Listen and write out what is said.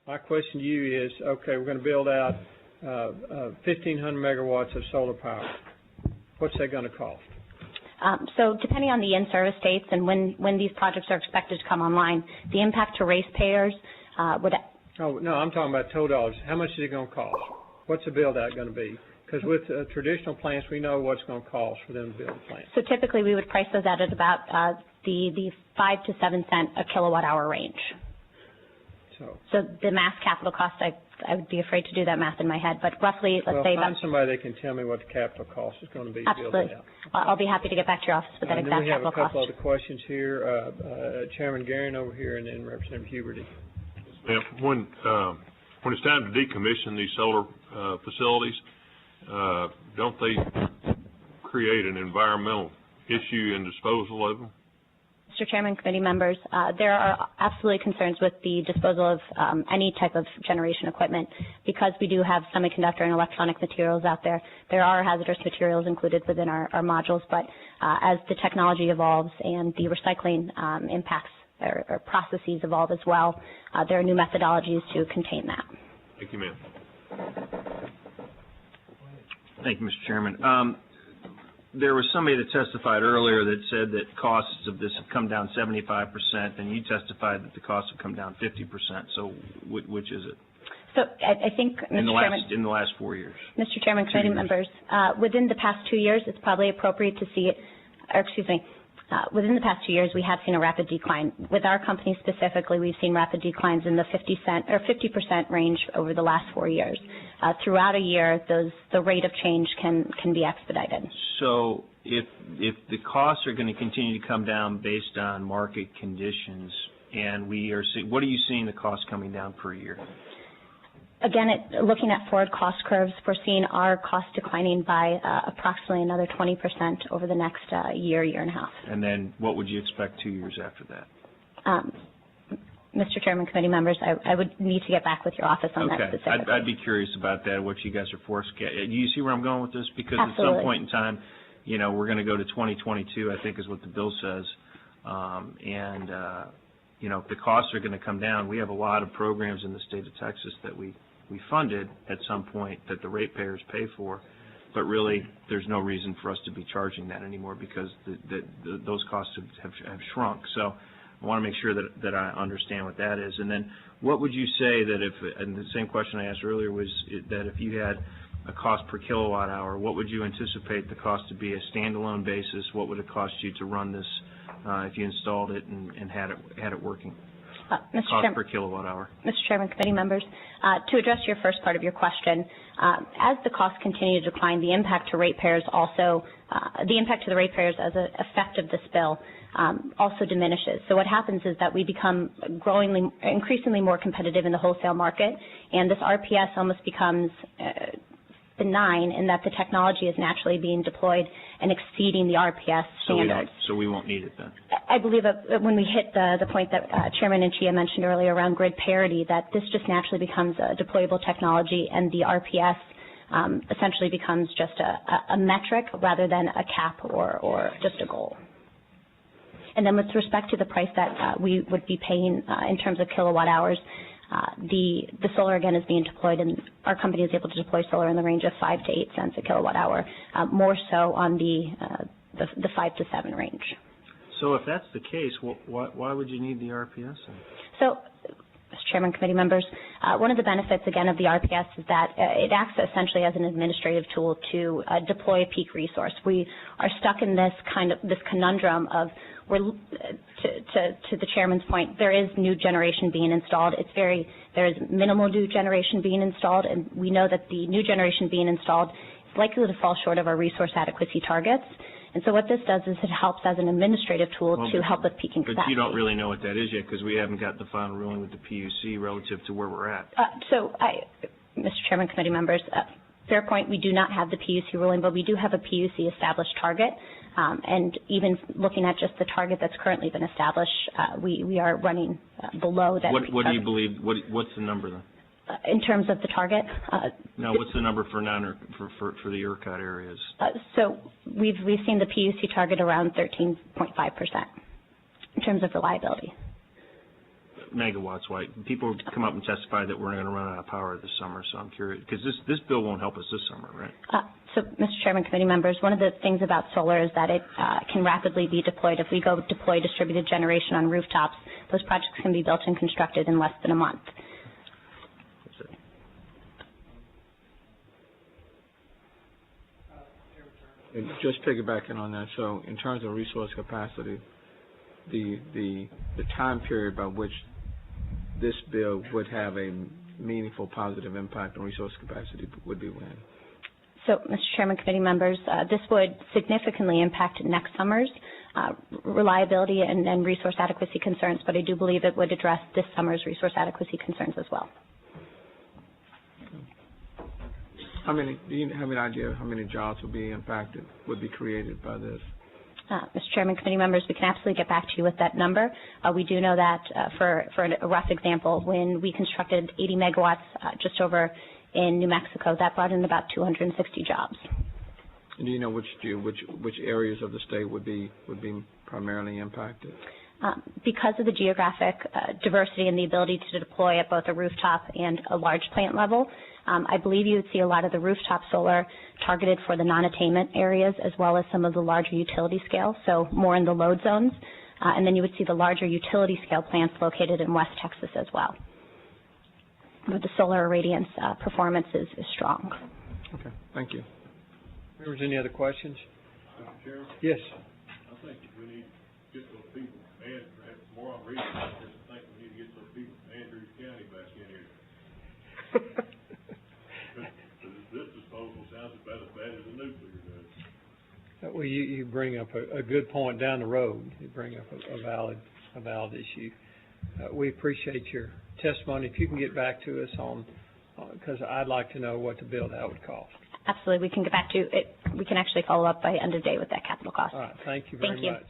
My question to you is, okay, we're going to build out 1,500 megawatts of solar power. What's that going to cost? So depending on the in-service dates and when these projects are expected to come online, the impact to ratepayers would... Oh, no, I'm talking about total dollars. How much is it going to cost? What's the build-out going to be? Because with traditional plants, we know what's going to cost for them to build a plant. So typically we would price those out at about the 5 to 7 cent a kilowatt hour range. So the mass capital cost, I would be afraid to do that math in my head, but roughly, let's say find somebody that can tell me what the capital cost is going to be. Absolutely. To build it out. I'll be happy to get back to your office with that exact capital cost. We have a couple other questions here. Chairman Guerin over here, and then Representative Huberty. When it's time to decommission these solar facilities, don't they create an environmental issue in disposal of them? Mr. Chairman, committee members, there are absolutely concerns with the disposal of any type of generation equipment. Because we do have semiconductor and electronic materials out there, there are hazardous materials included within our modules, but as the technology evolves and the recycling impacts or processes evolve as well, there are new methodologies to contain that. Thank you, ma'am. Thank you, Mr. Chairman. There was somebody that testified earlier that said that costs of this have come down 75%, and you testified that the costs have come down 50%. So which is it? So I think, Mr. Chairman, in the last 4 years. Mr. Chairman, committee members, within the past 2 years, it's probably appropriate to see it, or excuse me, within the past 2 years, we have seen a rapid decline. With our company specifically, we've seen rapid declines in the 50% range over the last 4 years. Throughout a year, the rate of change can be expedited. So if the costs are going to continue to come down based on market conditions, and we are seeing, what are you seeing the costs coming down per year? Again, looking at forward cost curves, we're seeing our costs declining by approximately another 20% over the next year and a half. And then what would you expect 2 years after that? Mr. Chairman, committee members, I would need to get back with your office on that specifically. I'd be curious about that, what you guys are forced. Do you see where I'm going with this? Because Absolutely. At some point in time, you know, we're going to go to 2022, I think is what the bill says. You know, if the costs are going to come down, we have a lot of programs in the state of Texas that we funded at some point that the ratepayers pay for, but really there's no reason for us to be charging that anymore because those costs have shrunk. So I want to make sure that I understand what that is. And then what would you say that if, and the same question I asked earlier was that if you had a cost per kilowatt hour, what would you anticipate the cost to be a standalone basis? What would it cost you to run this if you installed it and had it working? Cost per kilowatt hour. Mr. Chairman, committee members, to address your first part of your question, as the costs continue to decline, the impact to ratepayers also, the impact to the ratepayers as an effect of this bill also diminishes. So what happens is that we become increasingly more competitive in the wholesale market, and this RPS almost becomes benign in that the technology is naturally being deployed and exceeding the RPS standards. So we won't need it then? I believe that when we hit the point that Chairman Anchia mentioned earlier around grid parity, that this just naturally becomes a deployable technology, and the RPS essentially becomes just a metric rather than a cap or just a goal. And then with respect to the price that we would be paying in terms of kilowatt hours, the solar, again, is being deployed, and our company is able to deploy solar in the range of 5 to 8 cents a kilowatt hour, more so on the 5 to 7 range. So if that's the case, why would you need the RPS? So, Mr. Chairman, committee members, one of the benefits, again, of the RPS is that it acts essentially as an administrative tool to deploy a peak resource. We are stuck in this conundrum of, to the chairman's point, there is new generation being installed. There is minimal new generation being installed, and we know that the new generation being installed is likely to fall short of our resource adequacy targets. And so what this does is it helps as an administrative tool to help with peaking capacity. But you don't really know what that is yet because we haven't got the final ruling with the PUC relative to where we're at. Mr. Chairman, committee members, fair point, we do not have the PUC ruling, but we do have a PUC established target. And even looking at just the target that's currently been established, we are running below that. What do you believe? What's the number then? In terms of the target? No, what's the number for for the ERCOT areas? So we've seen the PUC target around 13.5% in terms of reliability. megawatts, White. People come up and testify that we're going to run out of power this summer, so I'm curious, because this bill won't help us this summer, right? So, Mr. Chairman, committee members, one of the things about solar is that it can rapidly be deployed. If we go deploy distributed generation on rooftops, those projects can be built and constructed in less than a month. And just piggybacking on that, so in terms of resource capacity, the time period by which this bill would have a meaningful positive impact on resource capacity would be when? So, Mr. Chairman, committee members, this would significantly impact next summer's reliability and resource adequacy concerns, but I do believe it would address this summer's resource adequacy concerns as well. Do you have an idea of how many jobs would be impacted, would be created by this? Mr. Chairman, committee members, we can absolutely get back to you with that number. We do know that, for a rough example, when we constructed 80 megawatts just over in New Mexico, that brought in about 260 jobs. And do you know which areas of the state would be primarily impacted? Because of the geographic diversity and the ability to deploy at both a rooftop and a large plant level, I believe you would see a lot of the rooftop solar targeted for the non-attainment areas as well as some of the larger utility scale, so more in the load zones. And then you would see the larger utility scale plants located in West Texas as well, where the solar irradiance performance is strong. Okay, thank you. Members, any other questions? Mr. Chairman? Yes. I think we need to get those people, and perhaps more on research, I think we need to get those people from Andrews County back in here. This disposal sounds about as bad as the nuclear does. Well, you bring up a good point down the road. You bring up a valid issue. We appreciate your testimony. If you can get back to us on, because I'd like to know what the build out would cost. Absolutely. We can get back to it. We can actually follow up by end of day with that capital cost. All right. Thank you very much.